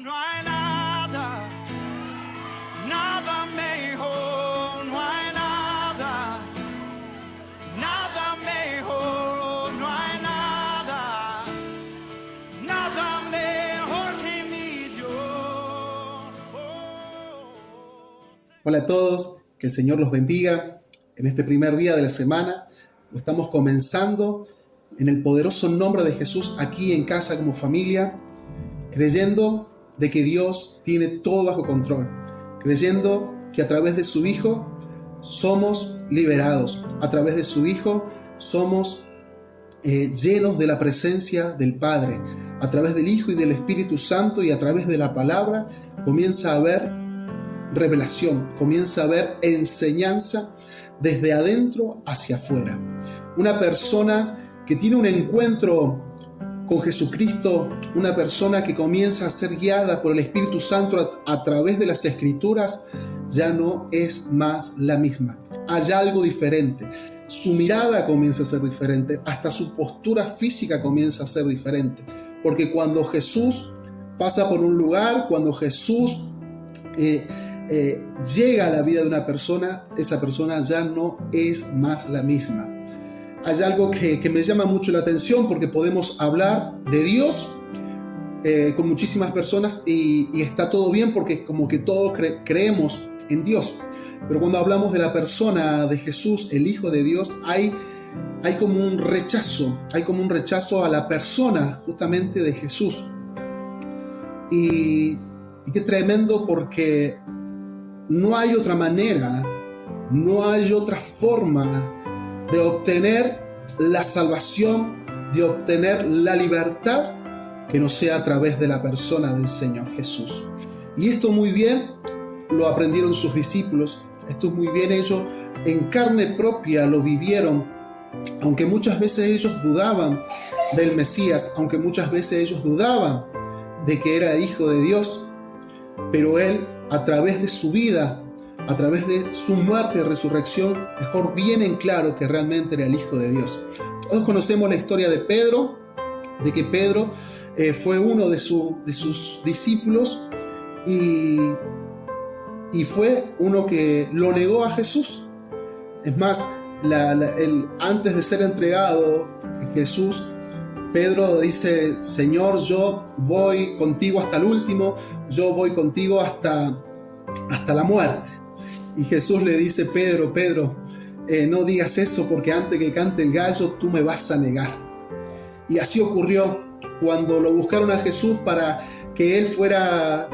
No hay nada, nada mejor, no hay nada, nada mejor, no hay nada, nada mejor que mi Dios. Hola a todos, que el Señor los bendiga. En este primer día de la semana lo estamos comenzando en el poderoso nombre de Jesús aquí en casa como familia, creyendo de que Dios tiene todo bajo control, creyendo que a través de su Hijo somos liberados, a través de su Hijo somos llenos de la presencia del Padre, a través del Hijo y del Espíritu Santo, y a través de la palabra comienza a haber revelación, comienza a haber enseñanza desde adentro hacia afuera. Una persona que tiene un encuentro con Jesucristo, una persona que comienza a ser guiada por el Espíritu Santo a través de las Escrituras, ya no es más la misma. Hay algo diferente. Su mirada comienza a ser diferente, hasta su postura física comienza a ser diferente. Porque cuando Jesús pasa por un lugar, cuando Jesús llega a la vida de una persona, esa persona ya no es más la misma. Hay algo que me llama mucho la atención, porque podemos hablar de Dios con muchísimas personas y está todo bien, porque como que todos creemos en Dios. Pero cuando hablamos de la persona de Jesús, el Hijo de Dios, hay como un rechazo a la persona justamente de Jesús. Y qué tremendo, porque no hay otra manera, no hay otra forma de obtener la salvación, de obtener la libertad, que no sea a través de la persona del Señor Jesús. Y esto muy bien lo aprendieron sus discípulos, esto muy bien ellos en carne propia lo vivieron, aunque muchas veces ellos dudaban del Mesías, aunque muchas veces ellos dudaban de que era el Hijo de Dios, pero Él, a través de su vida, a través de su muerte y resurrección, mejor bien en claro que realmente era el Hijo de Dios. Todos conocemos la historia de Pedro, de que Pedro fue uno de sus discípulos y fue uno que lo negó a Jesús. Es más, antes de ser entregado a Jesús, Pedro dice: Señor, yo voy contigo hasta el último, yo voy contigo hasta la muerte. Y Jesús le dice: Pedro, no digas eso, porque antes que cante el gallo tú me vas a negar. Y así ocurrió cuando lo buscaron a Jesús para que él fuera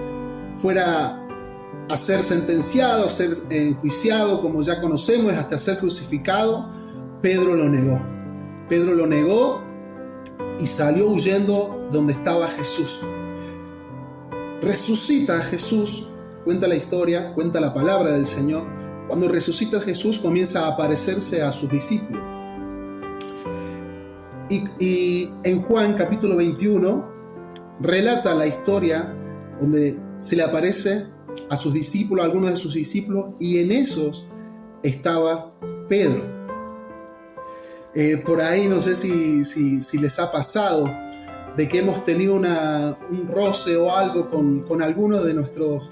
a ser sentenciado, a ser enjuiciado, como ya conocemos, hasta ser crucificado. Pedro lo negó y salió huyendo donde estaba Jesús. Resucita a Jesús. Cuenta la historia, cuenta la palabra del Señor. Cuando resucita Jesús, comienza a aparecerse a sus discípulos. Y en Juan capítulo 21 relata la historia donde se le aparece a sus discípulos, a algunos de sus discípulos, y en esos estaba Pedro. Por ahí no sé si les ha pasado de que hemos tenido un roce o algo con algunos de nuestras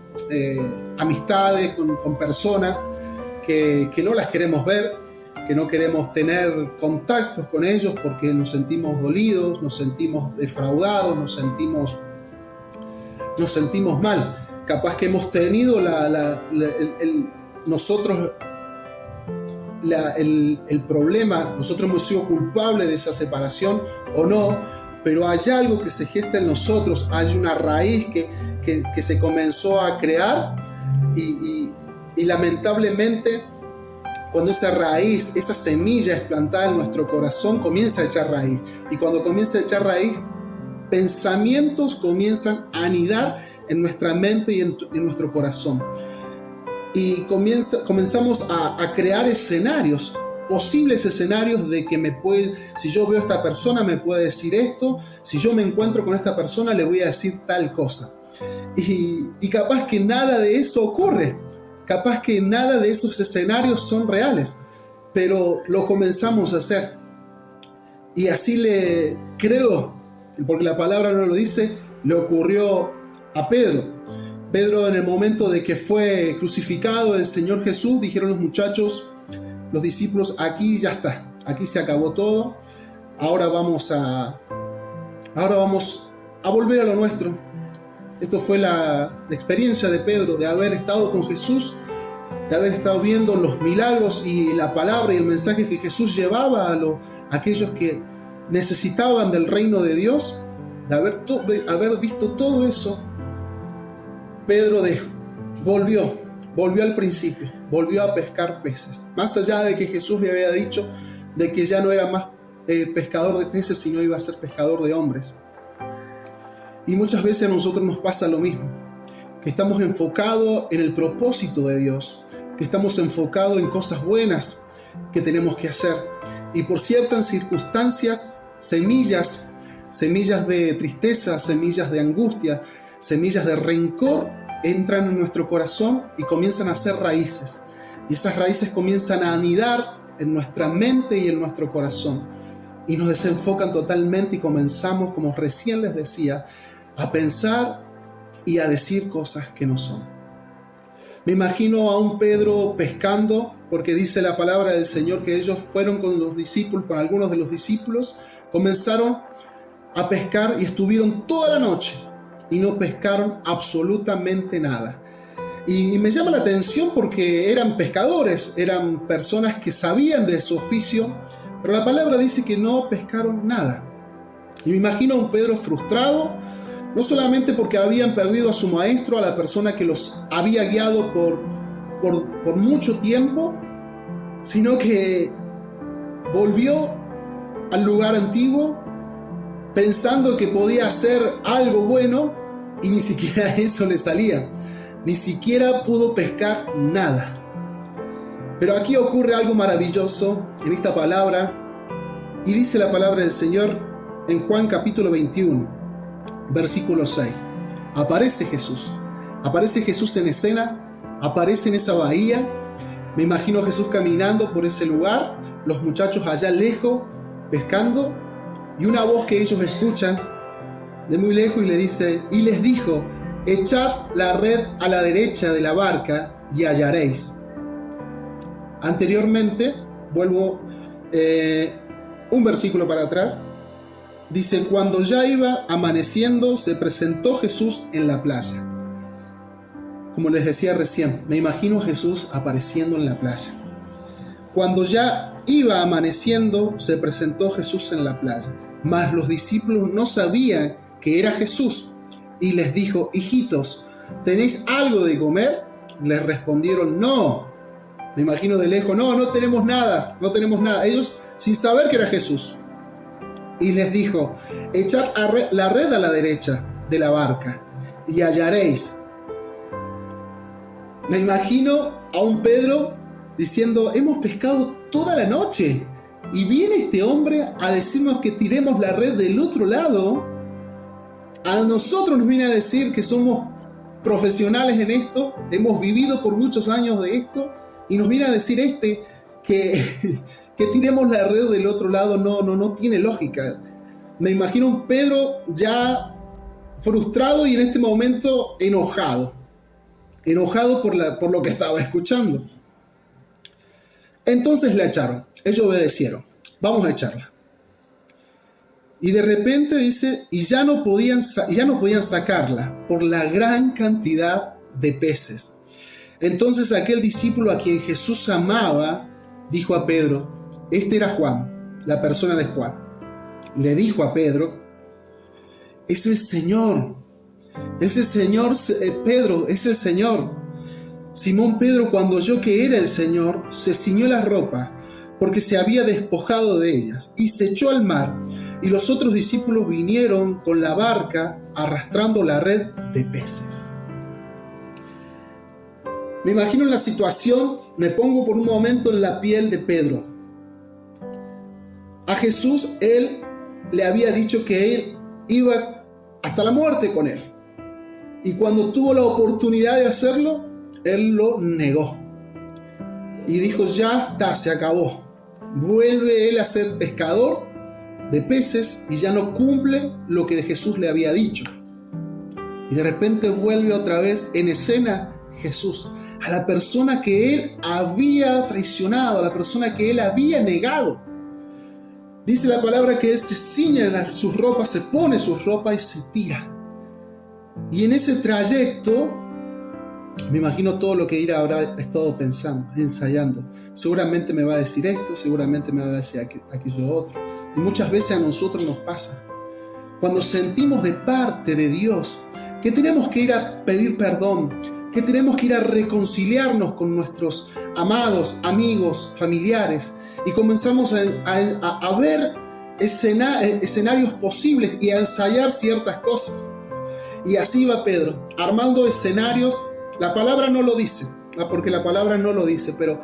amistades, con personas que no las queremos ver, que no queremos tener contactos con ellos porque nos sentimos dolidos, nos sentimos defraudados, nos sentimos mal. Capaz que hemos tenido nosotros el problema, nosotros hemos sido culpables de esa separación o no, pero hay algo que se gesta en nosotros, hay una raíz que se comenzó a crear y lamentablemente cuando esa raíz, esa semilla es plantada en nuestro corazón, comienza a echar raíz, y cuando comienza a echar raíz, pensamientos comienzan a anidar en nuestra mente y en nuestro corazón, y comenzamos a crear escenarios, posibles escenarios de que si yo veo a esta persona me puede decir esto, si yo me encuentro con esta persona le voy a decir tal cosa, y capaz que nada de eso ocurre, capaz que nada de esos escenarios son reales, pero lo comenzamos a hacer, y así creo, porque la palabra no lo dice, le ocurrió a Pedro. Pedro, en el momento de que fue crucificado el Señor Jesús, dijeron los muchachos, los discípulos, aquí ya está, aquí se acabó todo, ahora vamos a volver a lo nuestro. Esto fue la experiencia de Pedro, de haber estado con Jesús, de haber estado viendo los milagros y la palabra y el mensaje que Jesús llevaba a aquellos que necesitaban del reino de Dios. De haber visto todo eso, Pedro volvió al principio, volvió a pescar peces. Más allá de que Jesús le había dicho de que ya no era más pescador de peces, sino iba a ser pescador de hombres. Y muchas veces a nosotros nos pasa lo mismo, que estamos enfocados en el propósito de Dios, que estamos enfocados en cosas buenas que tenemos que hacer. Y por ciertas circunstancias, semillas de tristeza, semillas de angustia, semillas de rencor entran en nuestro corazón y comienzan a hacer raíces. Y esas raíces comienzan a anidar en nuestra mente y en nuestro corazón. Y nos desenfocan totalmente y comenzamos, como recién les decía, a pensar y a decir cosas que no son. Me imagino a un Pedro pescando, porque dice la palabra del Señor que ellos fueron con los discípulos, con algunos de los discípulos, comenzaron a pescar y estuvieron toda la noche y no pescaron absolutamente nada. Y me llama la atención porque eran pescadores, eran personas que sabían de su oficio, pero la palabra dice que no pescaron nada. Y me imagino a un Pedro frustrado, no solamente porque habían perdido a su maestro, a la persona que los había guiado por mucho tiempo, sino que volvió al lugar antiguo pensando que podía hacer algo bueno y ni siquiera eso le salía. Ni siquiera pudo pescar nada. Pero aquí ocurre algo maravilloso en esta palabra, y dice la palabra del Señor en Juan capítulo 21, versículo 6. Aparece Jesús en escena, aparece en esa bahía. Me imagino a Jesús caminando por ese lugar, los muchachos allá lejos pescando, y una voz que ellos escuchan de muy lejos y les dijo: echad la red a la derecha de la barca y hallaréis. Anteriormente, vuelvo un versículo para atrás, dice: cuando ya iba amaneciendo, se presentó Jesús en la playa. Como les decía recién, me imagino a Jesús apareciendo en la playa. Cuando ya iba amaneciendo, se presentó Jesús en la playa. Mas los discípulos no sabían que era Jesús. Y les dijo: hijitos, ¿tenéis algo de comer? Les respondieron: no. Me imagino de lejos: no tenemos nada. Ellos sin saber que era Jesús. Y les dijo: echad la red a la derecha de la barca y hallaréis. Me imagino a un Pedro diciendo: hemos pescado toda la noche y viene este hombre a decirnos que tiremos la red del otro lado. A nosotros nos viene a decir que somos profesionales en esto, hemos vivido por muchos años de esto, y nos viene a decir que tiremos la red del otro lado. No tiene lógica. Me imagino un Pedro ya frustrado y en este momento enojado por lo que estaba escuchando. Entonces la echaron, ellos obedecieron: vamos a echarla. Y de repente dice, y ya no podían sacarla por la gran cantidad de peces. Entonces aquel discípulo a quien Jesús amaba dijo a Pedro, este era Juan, la persona de Juan, le dijo a Pedro: es el Señor, Pedro, es el Señor. Simón Pedro, cuando oyó que era el Señor, se ciñó la ropa, porque se había despojado de ellas, y se echó al mar. Y los otros discípulos vinieron con la barca arrastrando la red de peces. Me imagino la situación, me pongo por un momento en la piel de Pedro. A Jesús él le había dicho que él iba hasta la muerte con él. Y cuando tuvo la oportunidad de hacerlo, él lo negó. Y dijo: ya está, se acabó. Vuelve él a ser pescador de peces y ya no cumple lo que Jesús le había dicho. Y de repente vuelve otra vez en escena Jesús, a la persona que él había traicionado, a la persona que él había negado. Dice la palabra que él se ciñe sus ropas, se pone sus ropas y se tira. Y en ese trayecto, me imagino todo lo que Ira habrá estado pensando, ensayando. Seguramente me va a decir esto, seguramente me va a decir aquello otro. Y muchas veces a nosotros nos pasa. Cuando sentimos de parte de Dios que tenemos que ir a pedir perdón, que tenemos que ir a reconciliarnos con nuestros amados, amigos, familiares, y comenzamos a ver escenarios posibles y a ensayar ciertas cosas. Y así va Pedro, armando escenarios. La palabra no lo dice, porque la palabra no lo dice, pero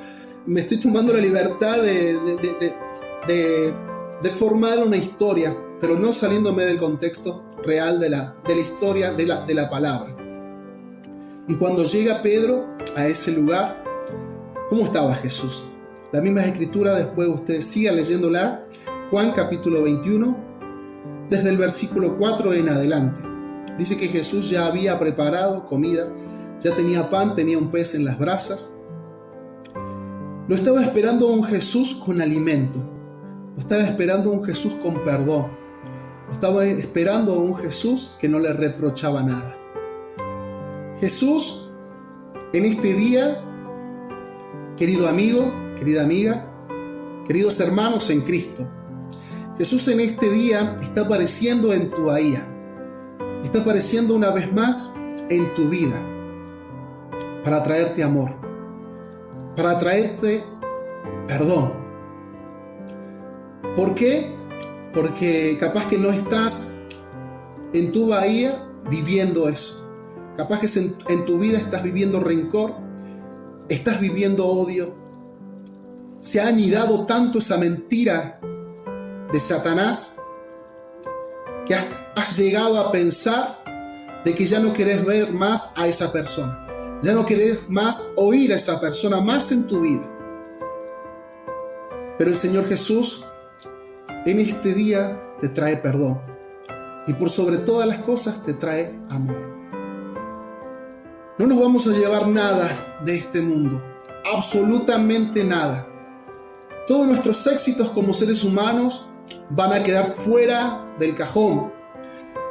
me estoy tomando la libertad de formar una historia, pero no saliéndome del contexto real de la historia, de la palabra. Y cuando llega Pedro a ese lugar, ¿cómo estaba Jesús? La misma escritura, después ustedes sigan leyéndola, Juan capítulo 21, desde el versículo 4 en adelante. Dice que Jesús ya había preparado comida, ya tenía pan, tenía un pez en las brasas. Lo estaba esperando un Jesús con alimento. Lo estaba esperando un Jesús con perdón. Lo estaba esperando un Jesús que no le reprochaba nada. Jesús, en este día, querido amigo, querida amiga, queridos hermanos en Cristo, Jesús en este día está apareciendo en tu bahía. Está apareciendo una vez más en tu vida para traerte amor, para traerte perdón. ¿Por qué? Porque capaz que no estás en tu bahía viviendo eso. Capaz que en tu vida estás viviendo rencor, estás viviendo odio. Se ha anidado tanto esa mentira de Satanás que has llegado a pensar de que ya no querés ver más a esa persona. Ya no querés más oír a esa persona más en tu vida. Pero el Señor Jesús en este día te trae perdón. Y por sobre todas las cosas te trae amor. No nos vamos a llevar nada de este mundo. Absolutamente nada. Todos nuestros éxitos como seres humanos van a quedar fuera del cajón.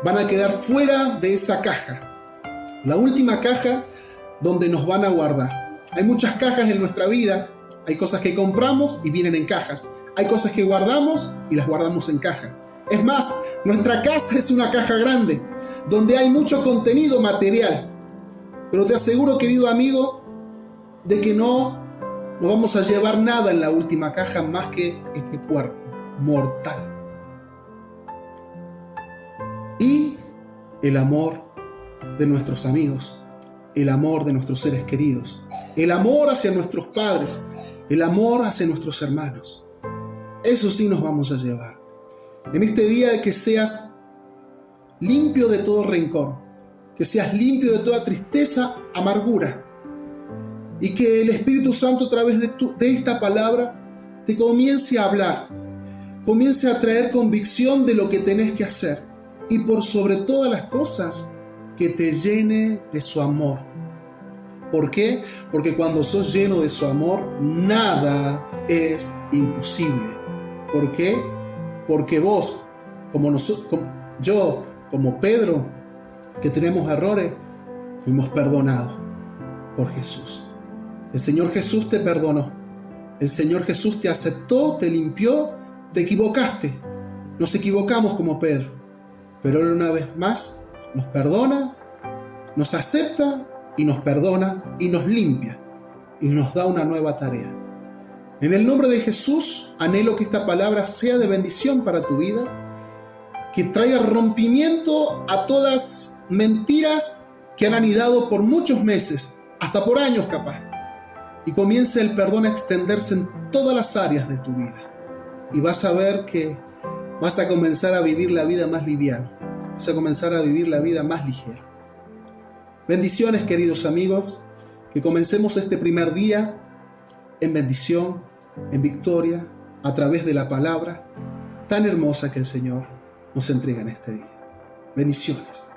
Van a quedar fuera de esa caja. La última caja donde nos van a guardar. Hay muchas cajas en nuestra vida. Hay cosas que compramos y vienen en cajas. Hay cosas que guardamos y las guardamos en caja. Es más, nuestra casa es una caja grande donde hay mucho contenido material. Pero te aseguro, querido amigo, de que no vamos a llevar nada en la última caja más que este cuerpo mortal. Y el amor de nuestros amigos, el amor de nuestros seres queridos, el amor hacia nuestros padres, el amor hacia nuestros hermanos. Eso sí nos vamos a llevar. En este día de que seas limpio de todo rencor, que seas limpio de toda tristeza, amargura, y que el Espíritu Santo a través de esta palabra te comience a hablar, comience a traer convicción de lo que tenés que hacer, y por sobre todas las cosas, que te llene de su amor. ¿Por qué? Porque cuando sos lleno de su amor, nada es imposible. ¿Por qué? Porque vos, yo, como Pedro, que tenemos errores, fuimos perdonados por Jesús. El Señor Jesús te perdonó. El Señor Jesús te aceptó, te limpió, te equivocaste. Nos equivocamos como Pedro, pero Él una vez más nos perdona, nos acepta y nos perdona y nos limpia y nos da una nueva tarea. En el nombre de Jesús, anhelo que esta palabra sea de bendición para tu vida, que traiga rompimiento a todas mentiras que han anidado por muchos meses, hasta por años capaz, y comience el perdón a extenderse en todas las áreas de tu vida. Y vas a ver que vas a comenzar a vivir la vida más liviana, vas a comenzar a vivir la vida más ligera. Bendiciones, queridos amigos, que comencemos este primer día en bendición, en victoria, a través de la palabra tan hermosa que el Señor nos entrega en este día. Bendiciones.